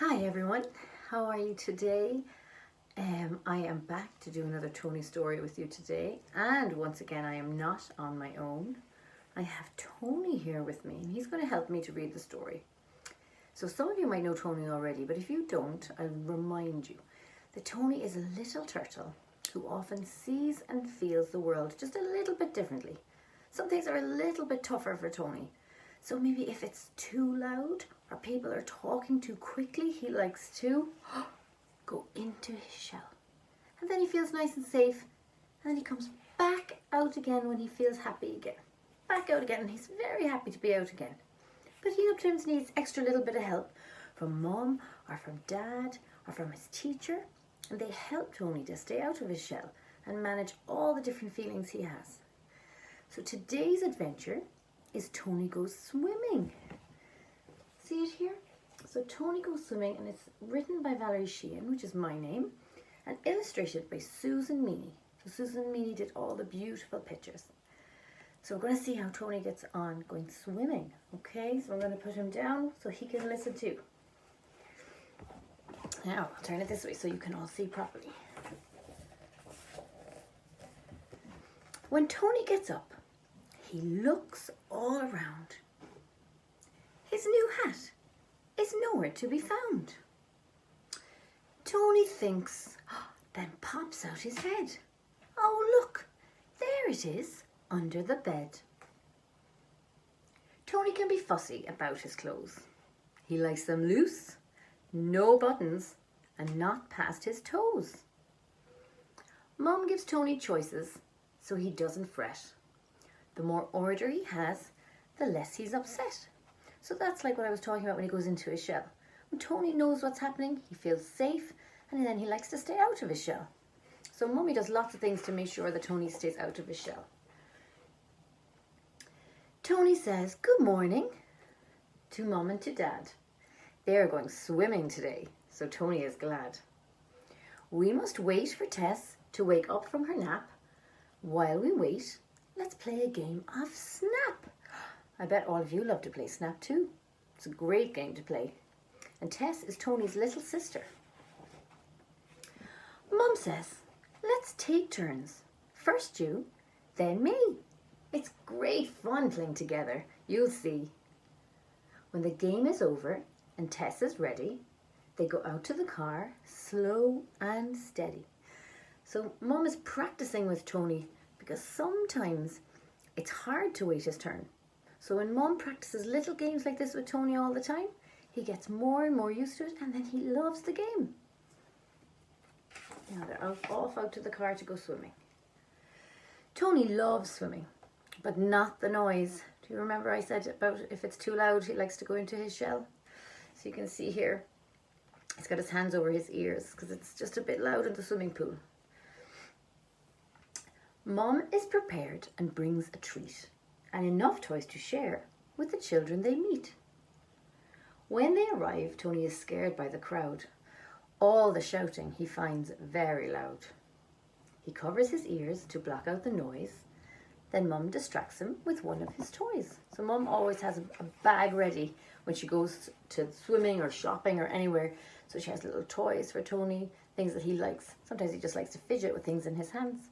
Hi everyone, how are you today? I am back to do another Tony story with you today, and once again I am not on my own. I have Tony here with me and he's going to help me to read the story. So some of you might know Tony already, but if you don't, I'll remind you that Tony is a little turtle who often sees and feels the world just a little bit differently. Some things are a little bit tougher for Tony. So maybe if it's too loud or people are talking too quickly, he likes to go into his shell. And then he feels nice and safe. And then he comes back out again when he feels happy again. Back out again, and he's very happy to be out again. But he sometimes needs extra little bit of help from mom or from dad or from his teacher. And they help Tony to stay out of his shell and manage all the different feelings he has. So today's adventure is Tony Goes Swimming. See it here? So Tony Goes Swimming, and it's written by Valerie Sheehan, which is my name, and illustrated by Susan Meany. So Susan Meany did all the beautiful pictures. So we're going to see how Tony gets on going swimming. Okay, so I'm going to put him down so he can listen too. Now I'll turn it this way so you can all see properly. When Tony gets up, he looks all around. His new hat is nowhere to be found. Tony thinks, then pops out his head. Oh look, there it is, under the bed. Tony can be fussy about his clothes. He likes them loose, no buttons, and not past his toes. Mum gives Tony choices so he doesn't fret. The more order he has, the less he's upset. So that's like what I was talking about when he goes into his shell. When Tony knows what's happening, he feels safe, and then he likes to stay out of his shell. So Mummy does lots of things to make sure that Tony stays out of his shell. Tony says good morning to Mum and to Dad. They're going swimming today, so Tony is glad. We must wait for Tess to wake up from her nap. While we wait, let's play a game of Snap. I bet all of you love to play Snap too. It's a great game to play. And Tess is Tony's little sister. Mum says, let's take turns. First you, then me. It's great fun playing together. You'll see. When the game is over and Tess is ready, they go out to the car, slow and steady. So Mum is practicing with Tony because sometimes it's hard to wait his turn. So when Mum practices little games like this with Tony all the time, he gets more and more used to it, and then he loves the game. Now they're off out to the car to go swimming. Tony loves swimming, but not the noise. Do you remember I said about if it's too loud, he likes to go into his shell? So you can see here, he's got his hands over his ears because it's just a bit loud in the swimming pool. Mum is prepared and brings a treat and enough toys to share with the children they meet. When they arrive, Tony is scared by the crowd. All the shouting he finds very loud. He covers his ears to block out the noise. Then Mum distracts him with one of his toys. So Mum always has a bag ready when she goes to swimming or shopping or anywhere. So she has little toys for Tony, things that he likes. Sometimes he just likes to fidget with things in his hands.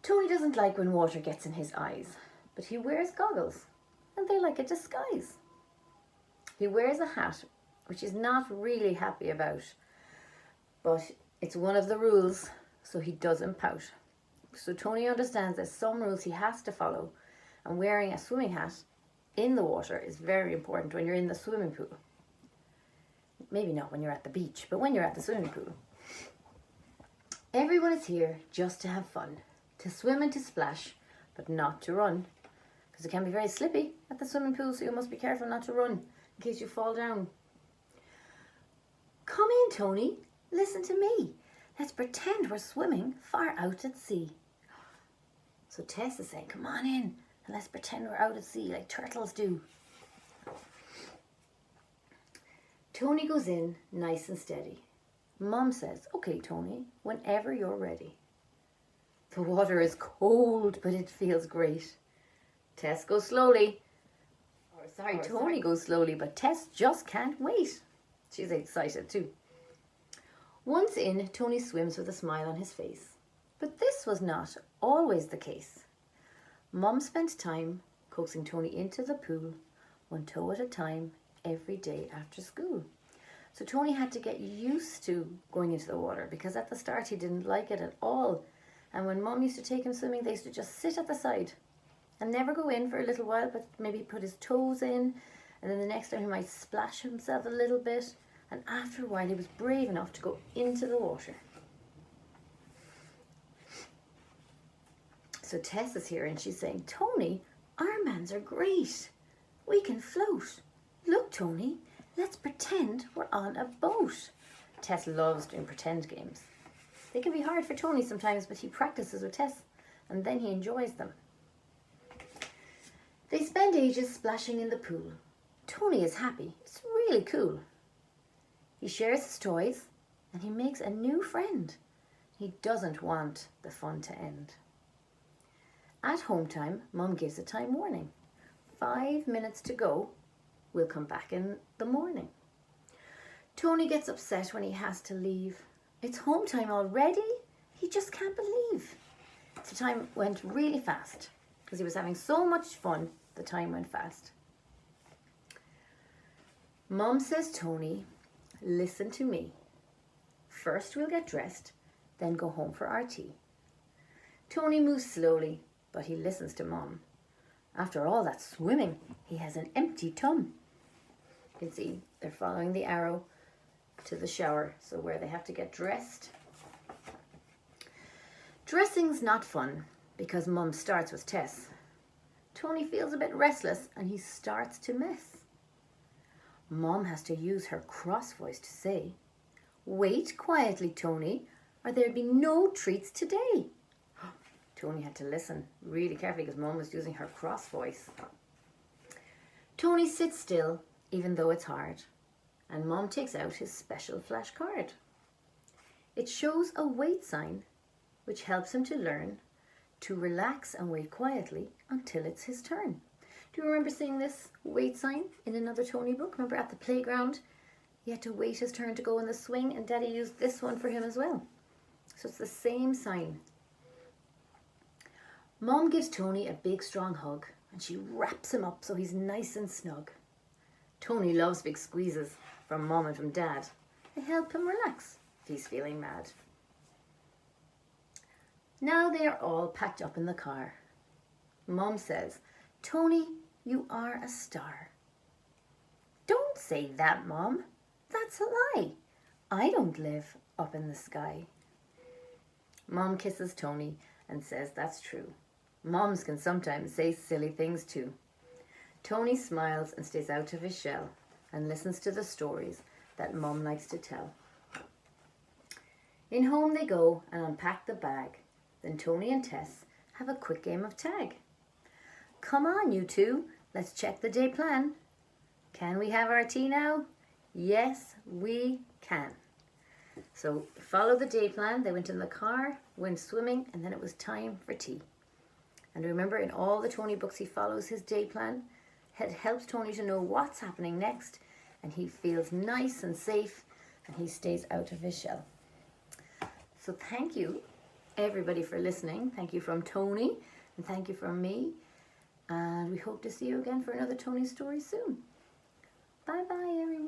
Tony doesn't like when water gets in his eyes, but he wears goggles, and they're like a disguise. He wears a hat, which he's not really happy about, but it's one of the rules, so he doesn't pout. So Tony understands there's some rules he has to follow, and wearing a swimming hat in the water is very important when you're in the swimming pool. Maybe not when you're at the beach, but when you're at the swimming pool. Everyone is here just to have fun. To swim and to splash, but not to run. Because it can be very slippy at the swimming pool, so you must be careful not to run in case you fall down. Come in, Tony. Listen to me. Let's pretend we're swimming far out at sea. So Tess is saying, come on in and let's pretend we're out at sea like turtles do. Tony goes in nice and steady. Mum says, okay, Tony, whenever you're ready. The water is cold, but it feels great. Tess goes slowly. Sorry, Tony goes slowly, but Tess just can't wait. She's excited too. Once in, Tony swims with a smile on his face. But this was not always the case. Mum spent time coaxing Tony into the pool, one toe at a time, every day after school. So Tony had to get used to going into the water because at the start he didn't like it at all. And when Mum used to take him swimming, they used to just sit at the side and never go in for a little while, but maybe put his toes in, and then the next time he might splash himself a little bit, and after a while he was brave enough to go into the water. So Tess is here and she's saying, Tony, our mans are great. We can float. Look, Tony, let's pretend we're on a boat. Tess loves doing pretend games. They can be hard for Tony sometimes, but he practices with Tess and then he enjoys them. They spend ages splashing in the pool. Tony is happy. It's really cool. He shares his toys and he makes a new friend. He doesn't want the fun to end. At home time, Mum gives a time warning. 5 minutes to go. We'll come back in the morning. Tony gets upset when he has to leave. It's home time already? He just can't believe. The time went really fast because he was having so much fun. The time went fast. Mum says, Tony, listen to me. First we'll get dressed, then go home for our tea. Tony moves slowly, but he listens to Mum. After all that swimming, he has an empty tum. You can see they're following the arrow to the shower, so where they have to get dressed. Dressing's not fun because Mum starts with Tess. Tony feels a bit restless and he starts to mess. Mum has to use her cross voice to say, wait quietly, Tony, or there'll be no treats today. Tony had to listen really carefully because Mum was using her cross voice. Tony sits still, even though it's hard, and Mum takes out his special flash card. It shows a wait sign, which helps him to learn to relax and wait quietly until it's his turn. Do you remember seeing this wait sign in another Tony book? Remember at the playground, he had to wait his turn to go in the swing, and Daddy used this one for him as well. So it's the same sign. Mum gives Tony a big strong hug and she wraps him up so he's nice and snug. Tony loves big squeezes from Mum and from Dad. They help him relax if he's feeling mad. Now they are all packed up in the car. Mum says, Tony, you are a star. Don't say that, Mum. That's a lie. I don't live up in the sky. Mum kisses Tony and says that's true. Mums can sometimes say silly things too. Tony smiles and stays out of his shell and listens to the stories that Mum likes to tell. In home they go and unpack the bag. Then Tony and Tess have a quick game of tag. Come on, you two, let's check the day plan. Can we have our tea now? Yes, we can. So follow the day plan. They went in the car, went swimming, and then it was time for tea. And remember, in all the Tony books, he follows his day plan. It helps Tony to know what's happening next, and he feels nice and safe, and he stays out of his shell. So thank you, everybody, for listening. Thank you from Tony, and thank you from me. And we hope to see you again for another Tony story soon. Bye-bye, everyone.